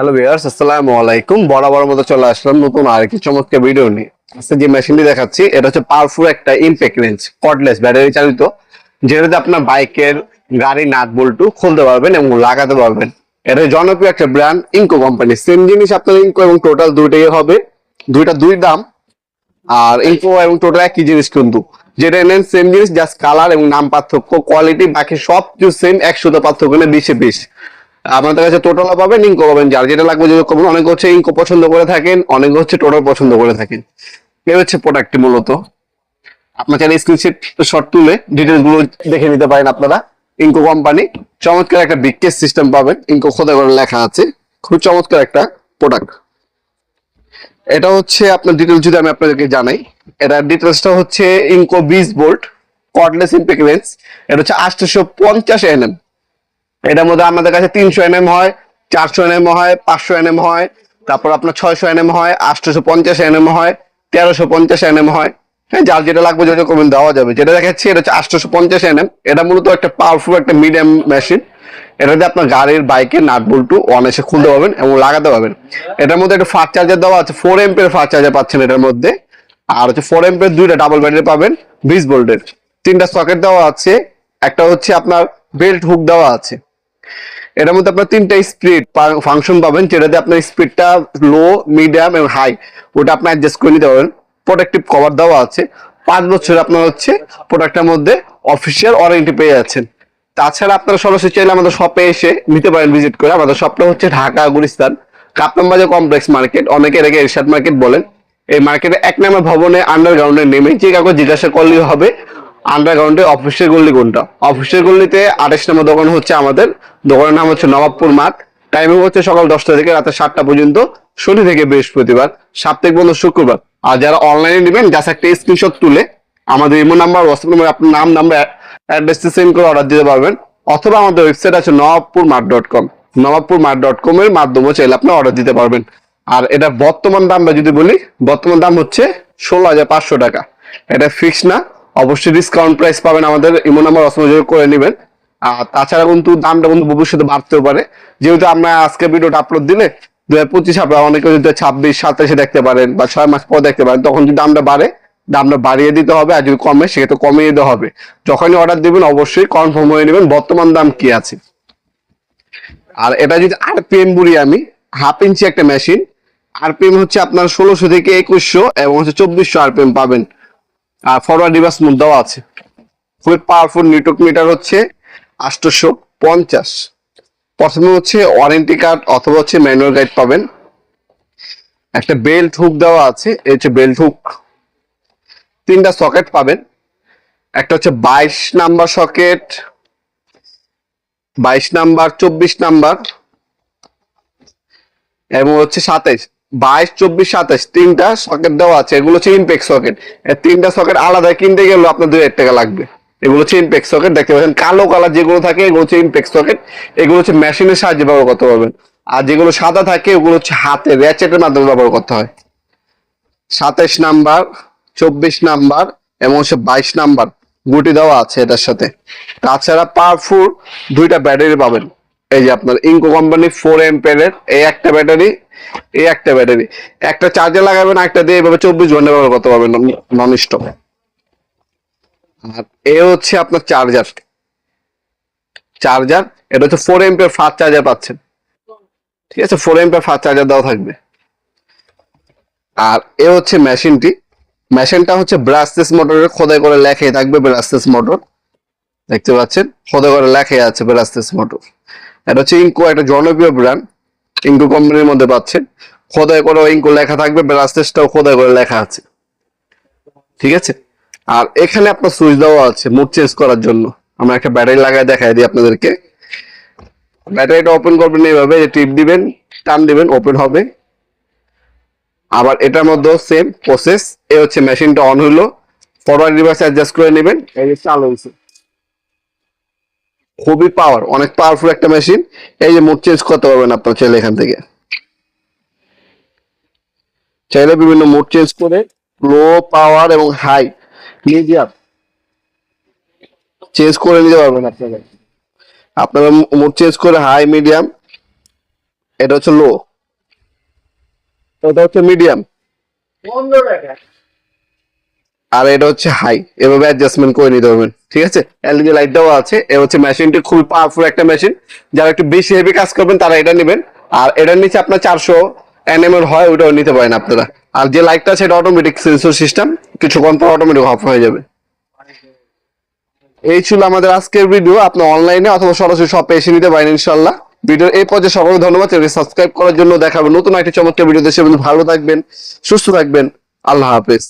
Hello viewers, আসসালামু আলাইকুম। বরাবর মতো চলে আসলাম নতুন আরেকটি চমৎকার ভিডিও নিয়ে। আজকে যে মেশিনটি দেখাচ্ছি এটা হচ্ছে পাওয়ারফুল একটা ইমপ্যাক্ট রেঞ্জ, কর্ডলেস ব্যাটারি চালিত, যেটাতে আপনার বাইকের গাড়ি নাট বল্টু খুলতে পারবেন এবং লাগাতে পারবেন। এটা জনপ্রিয় একটা ব্র্যান্ড ইনকো কোম্পানি। সেম জিনিস আপনার ইনকো এবং টোটাল দুইটাই হবে, দুই দাম। আর ইনকো এবং টোটাল একই জিনিস কিন্তু, যেটা নেন সেম জিনিস, জাস্ট কালার এবং নাম পার্থক্য, কোয়ালিটি বাকি সব কিছু সেম, 100 পার্থক্য নেই, 20-20। আমাদের কাছে টোটালও পাবেন, ইনকো পাবেন, যার যেটা লাগবে যদি কমন। অনেকে হচ্ছে ইনকো পছন্দ করে থাকেন, অনেকে হচ্ছে টোটাল পছন্দ করে থাকেন। এই হচ্ছে প্রোডাক্টটি মূলত। আপনার চাইলে স্ক্রিনশট তুলে ডিটেলস গুলো দেখে নিতে পারেন আপনারা। ইনকো কোম্পানি চমৎকার একটা বিগকেস সিস্টেম পাবেন, ইনকো খোদা করে লেখা আছে, খুব চমৎকার একটা প্রোডাক্ট। এটা হচ্ছে আপনার ডিটেলস যদি আমি আপনাদেরকে জানাই, এটার ডিটেলসটা হচ্ছে ইনকো 20 ভোল্ট কর্ডলেস ইমপ্যাক্ট রেঞ্জ। এটা হচ্ছে 850 nm। এটার মধ্যে আমাদের কাছে 300 nm হয়, 400 nm হয়, 500 nm হয়, তারপর আপনার 600 nm হয়, 850 nm হয়, 1350 nm হয়। হ্যাঁ, যার যেটা লাগবে যদি কমেন্ট দেওয়া যাবে। যেটা দেখাচ্ছি এটা হচ্ছে 850 nm। এটা মূলত একটা পাওয়ারফুল একটা মিডিয়াম মেশিন। এটাতে আপনার গাড়ির বাইকের নাট বল্টু অনায়াসে খুলতে পারবেন এবং লাগাতে পারবেন। এটার মধ্যে একটা ফাস্ট চার্জার দেওয়া আছে, 4 এর ফাস্ট চার্জার পাচ্ছেন এটার মধ্যে। আর হচ্ছে 4 এর দুইটা ডাবল ব্যাটারি পাবেন, 20 ভোল্টের। 3টা সকেট দেওয়া আছে, একটা হচ্ছে আপনার বেল্ট হুক দেওয়া আছে। এটার মধ্যে আপনার 3টা স্পিড ফাংশন পাবেন, যেটাতে আপনার স্পিডটা লো, মিডিয়াম এবং হাই ওটা আপনি অ্যাডজাস্ট করে নিতে পারবেন। প্রোটেক্টিভ কভার দেওয়া আছে, 5 বছর আপনার হচ্ছে প্রোডাক্টের মধ্যে অফিসিয়াল ওয়ারেন্টি পেয়ে যাচ্ছেন। তাছাড়া আপনারা সরাসরি চাইলে আমাদের শপে এসে নিতে পারেন, ভিজিট করে। আমাদের শপটা হচ্ছে ঢাকা গুলিস্তান কাপ্তান বাজার কমপ্লেক্স মার্কেট, অনেকে এটাকে এরশাদ মার্কেট বলেন। এই মার্কেটে 1 নম্বর ভবনে আন্ডারগ্রাউন্ডে নেমে যে কাউকে জিজ্ঞাসা করলেই হবে আন্ডারগ্রাউন্ডে অফিসের গল্লি কোনটা। অফিসের গল্লিতে 28 নম্বর দোকান হচ্ছে আমাদের। দোকানের নাম হচ্ছে নবাবপুর মাঠ। টাইমিং হচ্ছে সকাল 10টা থেকে রাতে 7টা পর্যন্ত, শনি থেকে বৃহস্পতিবার, সাপ্তাহিক বন্ধ শুক্রবার। আর যারা অনলাইনে নেবেন জাস্ট একটা স্ক্রিনশট তুলে আমাদের ইমো নাম্বার, হোয়াটসঅ্যাপ নাম্বার, আপনার নাম, নাম্বার, অ্যাড্রেসটি সেন্ড করে অর্ডার দিতে পারবেন। অথবা আমাদের ওয়েবসাইট আছে নবাবপুরমাঠ.com, নবাবপুরমাঠ.com এর মাধ্যমে চাইলে আপনি অর্ডার দিতে পারবেন। আর এটা বর্তমান দামটা যদি বলি, বর্তমান দাম হচ্ছে 16,500 টাকা। এটা ফিক্স না, অবশ্যই ডিসকাউন্ট প্রাইস পাবেন, আমাদের ইমো নাম্বার যোগ করে নেবেন। আর তাছাড়া কিন্তু দামটা কিন্তু ভবিষ্যতে বাড়তেও পারে, যেহেতু আমরা আজকে ভিডিওটা আপলোড দিলে 2025 আপনারা অনেকে যদি 26-27 দেখতে পারেন বা 6 মাস পর দেখতে পারেন, তখন যদি দামটা বাড়ে, দামটা বাড়িয়ে দিতে হবে। আর যদি কমে সেক্ষেত্রে কমিয়ে দিতে হবে। যখনই অর্ডার দিবেন অবশ্যই কনফার্ম হয়ে নেবেন বর্তমান দাম কি আছে। আর এটা যদি আরপিএম বলি আমি, 1/2 ইঞ্চি একটা মেশিন। আরপিএম হচ্ছে আপনার 1600 থেকে 2100 এবং হচ্ছে 2400 আরপিএম পাবেন। আর ফরওয়ার্ড রিভার্স মোড দেওয়া আছে। খুবই পাওয়ারফুল নিউটন মিটার হচ্ছে 850। প্রথমে হচ্ছে ওয়ারেন্টি কার্ড অথবা হচ্ছে ম্যানুয়াল গাইড পাবেন। একটা বেল্ট হুক দেওয়া আছে, এই হচ্ছে বেল্ট হুক। 3টা সকেট পাবেন, একটা হচ্ছে 22 নাম্বার সকেট, 22 নাম্বার, 24 নাম্বার এবং হচ্ছে 27। 22, 24, 27 3টা সকেট দেওয়া আছে। এগুলো হচ্ছে ইমপ্যাক্ট সকেট। এই 3টা সকেট আলাদা কিনতে গেলে আপনার 2000 টাকা লাগবে। এগুলো হচ্ছে ইমপ্যাক্ট সকেট, দেখতে পাচ্ছেন কালো কালার যেগুলো থাকে এগুলো হচ্ছে ইমপ্যাক্ট সকেট। এগুলো হচ্ছে মেশিনের সাহায্যে ব্যবহার করতে পারবেন। আর যেগুলো সাদা থাকে ওগুলো হচ্ছে হাতে র্যাচেটের মাধ্যমে ব্যবহার করতে হয়। 27 নাম্বার, 24 নাম্বার এবং হচ্ছে 22 নাম্বার গুটি দেওয়া আছে এটার সাথে। তাছাড়া পাওয়ারফুল 2টা ব্যাটারি পাবেন। এই যে আপনার ইনকো কোম্পানি 4 এর এই একটা ব্যাটারি, এই একটা ব্যাটারি, একটা চার্জে লাগাবেন, একটা দিয়ে এভাবে 24 ঘন্টা ব্যবহার করতে পারবেন নন স্টপ। আর এ হচ্ছে আপনার চার্জার, এটা হচ্ছে 4 এর ফাস্ট চার্জার পাচ্ছেন। ঠিক আছে, 4 এর ফাস্ট চার্জার দেওয়া থাকবে। আর এ হচ্ছে মেশিনটা হচ্ছে ব্রাশলেস মোটরের খোদাই করে লেখাই থাকবে ব্রাশলেস মোটর, দেখতে পাচ্ছেন খোদাই করে লেখাই আছে ব্রাশলেস মোটর। এটা হচ্ছে ইনকো, একটা জনপ্রিয় ব্র্যান্ড, ইনকো কোম্পানির মধ্যে পাচ্ছেন। খোদাই করে ইনকো লেখা থাকবে, ব্রাশলেসটাও খোদাই করে লেখা আছে। ঠিক আছে। আর এখানে আপনার সুইচ দেওয়া আছে মুড চেঞ্জ করার জন্য। আমরা একটা ব্যাটারি লাগায় দেখাই দিই আপনাদেরকে। ব্যাটারিটা ওপেন করবেন এইভাবে, টিপ দিবেন, টান দিবেন, ওপেন হবে। আবার এটার মধ্যেও সেম প্রসেস। এ হচ্ছে মেশিনটা অন হইলো, ফরওয়ার্ড রিভার্স অ্যাডজাস্ট করে নেবেন, এই যে চালু হয়েছে। খুবই অনেক পাওয়ারফুল একটা মেশিন। এই যে মুড চেঞ্জ করতে পারবেন আপনার চাইলে, এখান থেকে চাইলে বিভিন্ন মুড চেঞ্জ করে লো, পাওয়ার এবং হাই, মিডিয়াম চেঞ্জ করে নিতে পারবেন আপনারা। মুড চেঞ্জ করে হাই, মিডিয়াম, এটা হচ্ছে লো, এটা হচ্ছে মিডিয়াম, আর এটা হচ্ছে হাই। এভাবে অ্যাডজাস্টমেন্ট করে নিতে পারবেন, ঠিক আছে। এলইডি লাইট দেওয়া আছে। এ হচ্ছে মেশিনটি খুবই পাওয়ারফুল একটা মেশিন। যারা একটু বেশি হেভি কাজ করবেন তারা এটা নেবেন। আর এটার নিচে আপনার 400 nm এর হয়, ওটাও নিতে পারেন আপনারা। আর যে লাইটটা আছে এটা অটোমেটিক সেন্সর সিস্টেম, কিছুক্ষণ পর অটোমেটিক অফ হয়ে যাবে। এই ছিল আমাদের আজকের ভিডিও। আপনি অনলাইনে অথবা সরাসরি শপে এসে নিতে পারেন ইনশাল্লাহ। ভিডিওর এই পর্যায়ে সকলকে ধন্যবাদ। সাবস্ক্রাইব করার জন্য। দেখাবেন নতুন একটা চমৎকার ভিডিও। দেশে ভালো থাকবেন, সুস্থ থাকবেন। আল্লাহ হাফেজ।